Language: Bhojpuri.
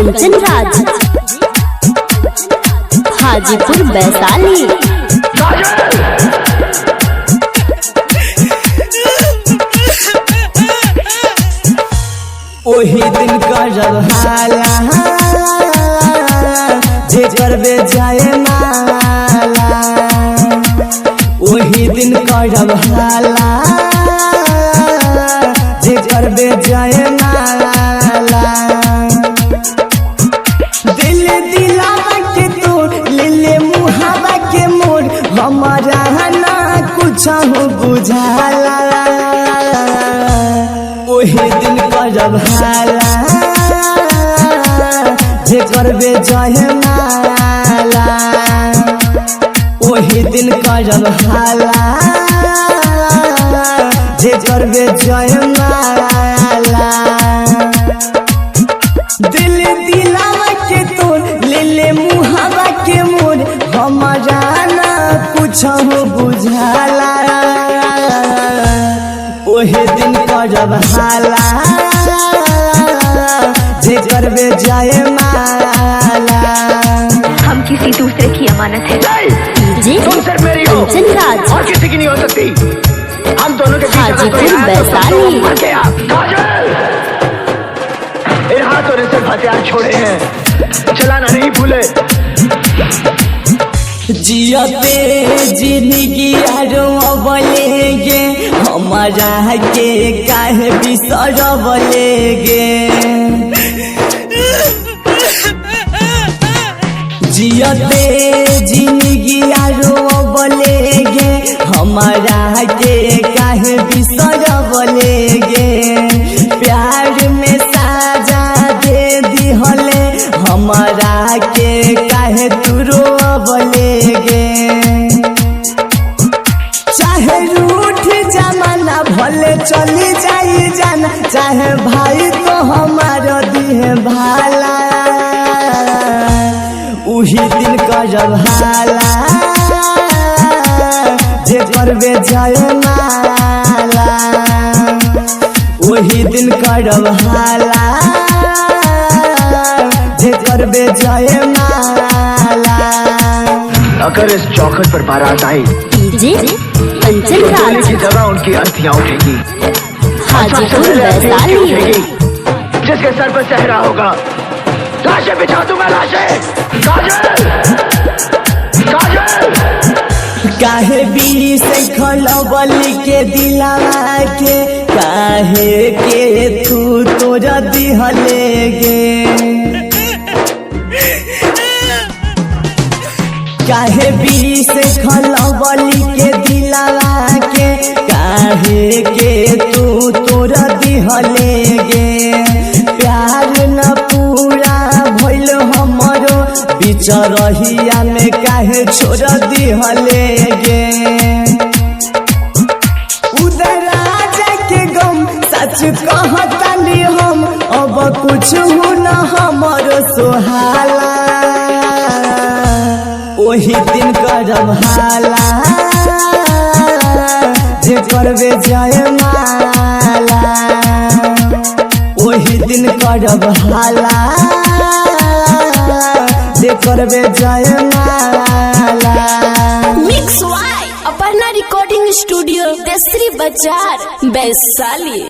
कंचन राज, हाजीपुर वैशाली। ओही दिन करब हाला जे करबे जाए माला, ओही दिन करब हाला जे करबे जाए माला। दिल दिलावा के तोड़ ले मुहावा के मोड़, हमारा ना कुछ बुझाला। ओही दिन करब हाला जे करबे जाए माला, ओही दिन करब हाला जे करबे जाए माला। दिल दिलावा के तोड़ ले मुहावा के मोड़, हमारा ना कुछ बुझाला। ओही दिन करब हाला जे करबे जाए माला। हम किसी दूसरे की अमानत है। तुम सिर्फ मेरी हो, कंचन राज और किसी की नहीं हो सकती। हम दोनों के हाजीपुर वैशाली। इन हाथों ने सिर्फ हथियार छोड़े हैं, चलाना नहीं भूले। जियते जिंदगी अबलेगे, हमारा के काहे बिसरबलेगे। जियते जिंदगी अबलेगे, हमारा के काहे बिसरबलेगे। प्यार में साजा दे दिहले, हमारा के काहे तू रोबलेगे। चाहे रूठ जमाना भले चली जाई जाना, चाहे भाई तो हमारा दिहे भाला। उही दिन करब हाला जे करबे जाए माला, वही दिन करब हाला जे करबे जाए माला। अगर इस चौखट पर बारात आई, कंचन तो राज, की जगह उनकी अर्थियां उठेगी, हाजीपुर वैशाली। जिसके सर पर सहरा होगा, लाशें बिछा दूंगा, लाशें। काजल, काजल। काहे बीड़ी से खलबली के दिलावा के, काहे के तू तोरा दिहलेगे। काहे बीड़ी से खलबली के दिलावा के, काहे के तू तोरा दिहलेगे। प्यार न पूरा भइल हमरो, बीच रहिया में काहे छोड़ दिहलेगे। उधर राजा के गम सच कहतानी हम, अब कुछ न हमरो सोहाला। ओही दिन करब हाला जे करबे जाए माला, ओही दिन करब हाला जे करबे जाए माला। Mix by Aparna recording studio, Desari Bazar, Vaishali.